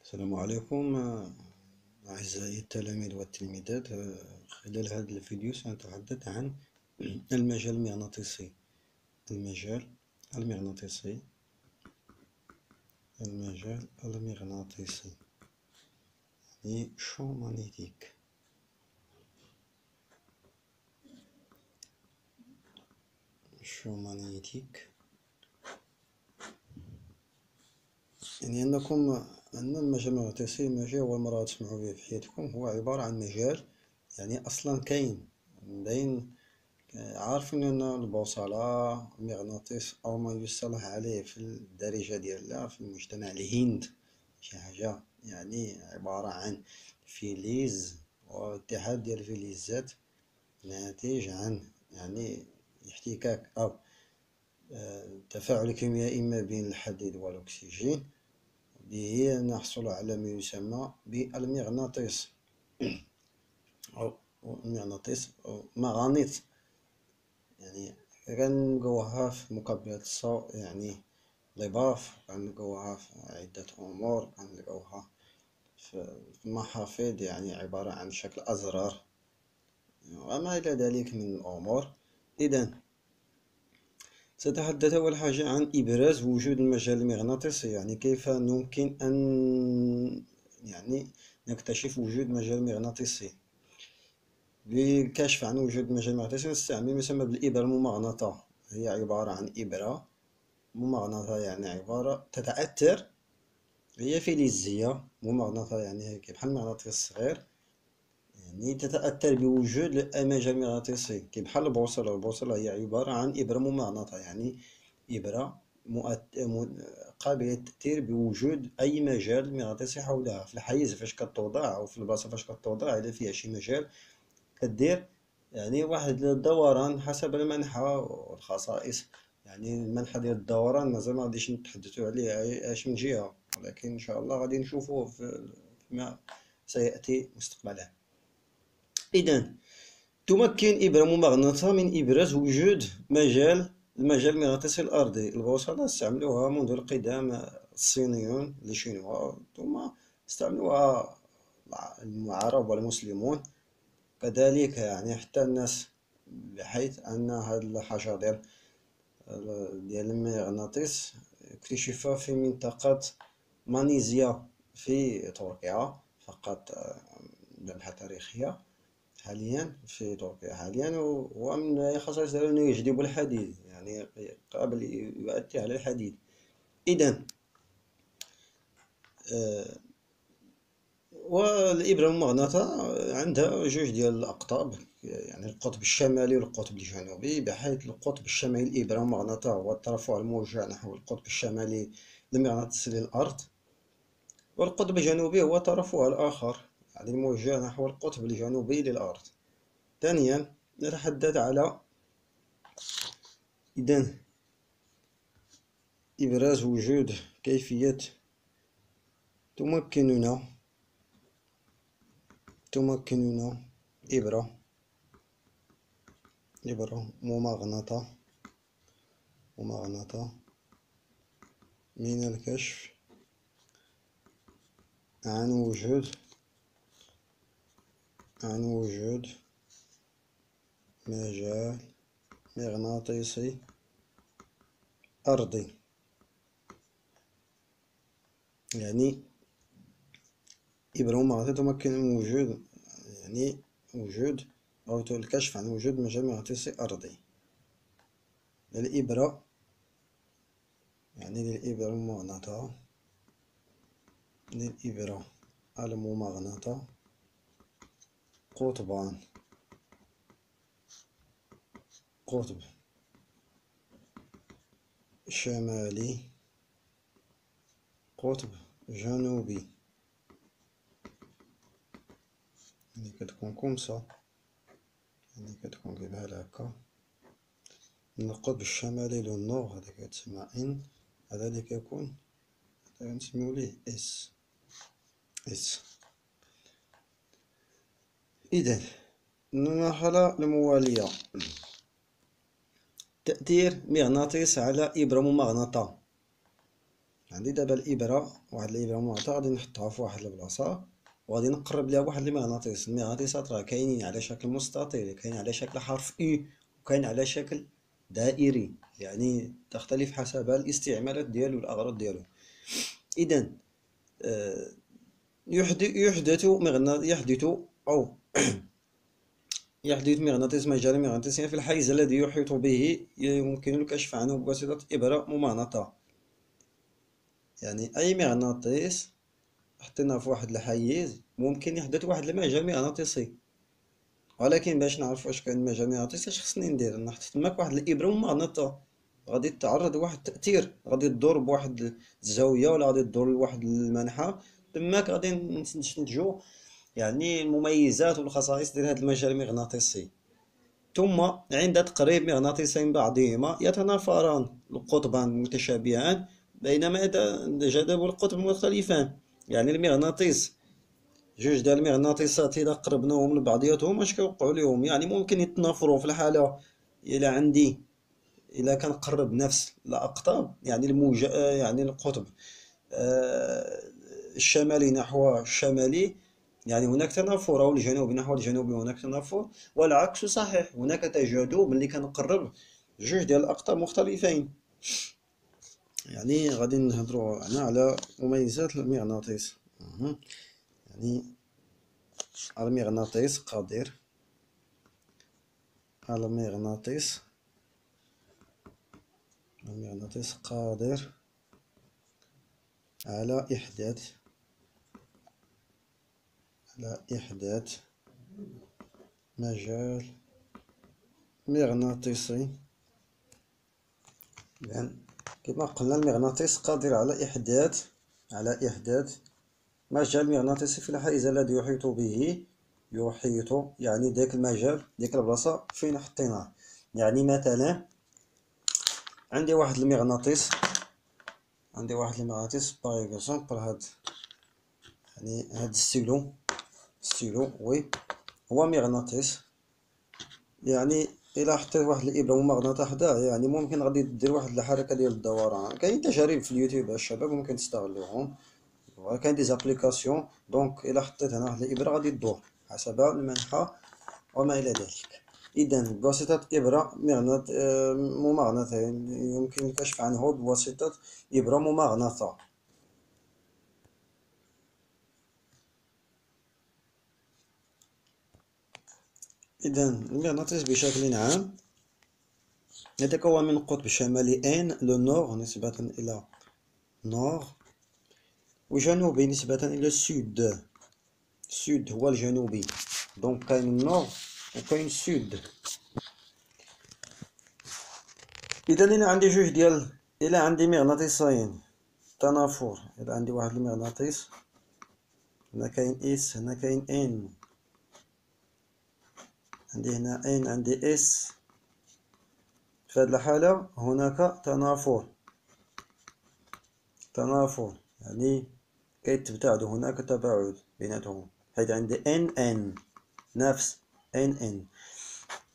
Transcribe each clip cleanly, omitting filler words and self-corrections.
السلام عليكم أعزائي التلاميذ والتلميذات. خلال هذا الفيديو سنتحدث عن المجال المغناطيسي. المجال المغناطيسي المجال المغناطيسي يعني شو مانيتيك. يعني أن المجال المغناطيسي مجال أول مرة تسمعوا به في حياتكم، هو عبارة عن مجال يعني أصلا كاين بين عارفين أن البوصلة المغناطيس أو ما يصطلح عليه في الدارجة ديالنا في المجتمع الهند شي حاجة يعني عبارة عن فلز واتحاد ديال الفلزات ناتج عن يعني احتكاك أو تفاعل كيميائي ما بين الحديد والأكسجين، به نحصل على ما يسمى بالمغناطيس أو المغناطيس أو مغانيط. يعني كنلقاوها في مقابلات الصوت، يعني ضباف، كنلقاوها في عدة أمور، كنلقاوها في المحافظ يعني عبارة عن شكل أزرار وما إلى ذلك من الأمور. إذن سأتحدث أول حاجة عن إبراز وجود المجال المغناطيسي، يعني كيف يمكن أن يعني نكتشف وجود مجال مغناطيسي. للكشف عن وجود المجال المغناطيسي نستعمل ما يسمى بالإبرة الممغنطة. هي عبارة عن إبرة ممغنطة، يعني عبارة تتأثر، هي فلزية. ممغنطة يعني بحال المغناطيس الصغير، يعني تتأثر بوجود المجال المغناطيسي كي بحال البوصلة. البوصلة هي عبارة عن إبرة ممغنطة، يعني إبرة قابلة للتأثير بوجود أي مجال مغناطيسي حولها. في الحيز فاش كتوضع أو في البلاصة فاش كتوضع إلا فيها شي مجال كدير يعني واحد الدوران حسب المنحى والخصائص. يعني المنحى ديال الدوران مازال مغاديش نتحدثو عليه اش من جهة، ولكن ان شاء الله غادي نشوفوه فيما سيأتي مستقبلا. إذن تمكن إبرة ممغنطة من إبراز وجود المجال المغناطيسي الأرضي. البوصلة استعملوها منذ القدم الصينيون لشينوا، ثم استعملوها العرب والمسلمون كذلك، يعني حتى الناس، بحيث أن هاد الحجر ديال المغناطيس اكتشف في منطقة ماليزيا في تركيا فقط. ذبحة تاريخية حاليا في تركيا حاليا، ومن الخصائص ديالو أنه يجذب الحديد، يعني قابل يؤثر على الحديد. إذن والإبرة الممغنطة عندها جوج ديال الأقطاب، يعني القطب الشمالي والقطب الجنوبي، بحيث القطب الشمالي الإبرة الممغنطة هو الطرفها الموجه نحو القطب الشمالي المغناطيسي للأرض، والقطب الجنوبي هو طرفها الآخر يعني الموجه نحو القطب الجنوبي للأرض. ثانيا نتحدث على إذن إبراز وجود كيفية تمكننا إبرة ممغنطة من الكشف عن وجود مجال مغناطيسي أرضي. يعني إبرة ممغنطة تمكن من وجود أو الكشف عن وجود مجال مغناطيسي أرضي. للإبرة الممغنطة قطبان، قطب شمالي، قطب جنوبي. يعني كتكون كومسا، يعني كتكون بحال هكا. من القطب الشمالي للنور هذا كيتسمى إن، هذا اللي كيكون نسميو ليه إس. إذن المرحلة الموالية: تأثير مغناطيس على إبرة ممغنطة. عندي دابا الإبرة، واحد الإبرة مغناطيسية غادي نحطها في واحد البلاصة وغادي نقرب ليها واحد المغناطيس. المغناطيسات راه كاينين على شكل مستطيل، كاين على شكل حرف إي، وكاين على شكل دائري، يعني تختلف حسب الاستعمالات ديالو والأغراض ديالو. إذا يحدث أو يحدث مغناطيس مجال مغناطيسي في الحيز الذي يحيط به، يمكن الكشف عنه بواسطة إبرة ممغنطة. يعني أي مغناطيس حطيناه في واحد الحيز ممكن يحدث واحد المجال مغناطيسي، ولكن باش نعرف واش كاين مجال مغناطيسي اش خصني ندير؟ نحط تماك واحد الإبرة ممغنطة، غادي تتعرض لواحد التأثير، غادي تدور بواحد الزاوية ولا غادي تدور لواحد المنحى، تماك غادي نستنتجو يعني المميزات والخصائص ديال هذا المجال المغناطيسي. ثم عند تقريب مغناطيسين بعضهما يتنافران القطبان متشابهان، بينما يتجاذب القطب مختلفان. يعني المغناطيس، جوج ديال المغناطيسات إذا قربناهم لبعضياتهم اش كيوقعوا ليهم؟ يعني ممكن يتنافروا في الحالة إلا كنقرب نفس الأقطاب، يعني يعني القطب الشمالي نحو الشمالي، يعني هناك تنافر، أو الجنوبي نحو الجنوبي هناك تنافر، والعكس صحيح، هناك تجاذب ملي كنقرب جوج ديال الأقطاب مختلفين. يعني غادي نهضروا هنا على مميزات المغناطيس. يعني المغناطيس قادر على إحداث مجال مغناطيسي. إذن كما قلنا المغناطيس قادر على إحداث مجال مغناطيسي في الحيز الذي يحيط به، يعني داك المجال، ديك البلاصة فين حطيناه. يعني مثلا عندي واحد المغناطيس باغ اكزومبل هاد الستيلو وي هو مغناطيس. يعني إلا حطيت واحد الإبرة ممغنطة حداه، يعني ممكن غادي دير واحد الحركة ديال الدوران. كاين تجارب في اليوتيوب الشباب ممكن تستغلوهم، كاين دي زابليكاسيون. دونك إلا حطيت هنا واحد الإبرة غادي تدور حسب المنحى وما إلى ذلك. إذا بواسطة إبرة ممغنطة يمكن الكشف عنه بواسطة إبرة ممغنطة. إذا المغناطيس بشكل عام يتكون من القطب الشمالي N لو نور نسبة إلى نور، وجنوبي نسبة إلى السود. السود هو الجنوبي، دونك كاين النور وكاين السود. إذا إلا عندي مغناطيسين تنافر، إلا عندي واحد المغناطيس، هنا كاين إس، هنا كاين إن، عندي هنا إن، عندي إس. في هذه الحالة هناك تنافر، يعني كيتبتعدوا، هناك تباعد بيناتهم، حيث عندي إن نفس إن.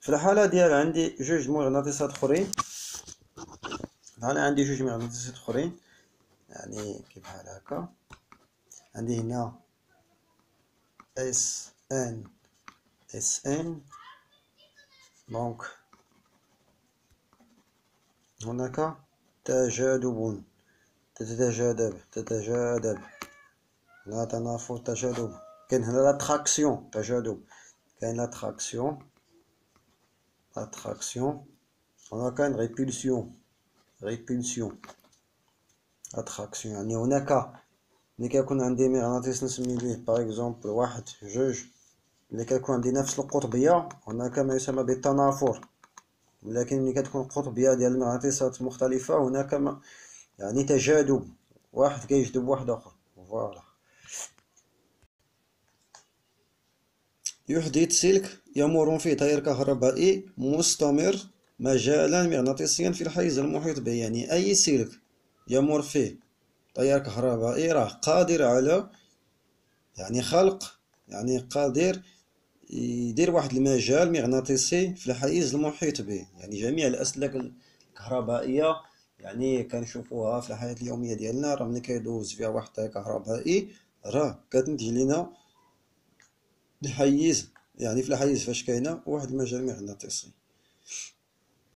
في الحالة ديال عندي جوج مغناطيسات أخرين، يعني كيف بحال هكا. عندي هنا اس ان، دونك هناك تجاذب، تتجاذب، لا تنافر، تجاذب. كاين هنا لاتراكسيون، تجاذب، كاين لاتراكسيون، هنا كاين ريبولسيون، اتراكسيون. يعني هناك ملي كيكون عندي مغناطيس نسمي به باغ اكزومبل واحد جوج، ملي كيكون عندي نفس القطبية هناك ما يسمى بالتنافر، ولكن ملي كتكون القطبية ديال المغناطيسات مختلفة هناك يعني تجاذب، واحد كيجذب واحد آخر. فوالا. يحدث سلك يمر فيه تيار كهربائي مستمر مجالا مغناطيسيا في الحيز المحيط به. يعني أي سلك يمر فيه تيار كهربائي راه قادر على خلق، قادر يدير واحد المجال مغناطيسي في الحيز المحيط به. يعني جميع الأسلاك الكهربائية يعني كنشوفوها في الحياة اليومية ديالنا، راه ملي كيدوز فيها واحد التيار كهربائي راه كتنتج لينا الحيز، يعني في الحيز فاش كاينة واحد المجال مغناطيسي.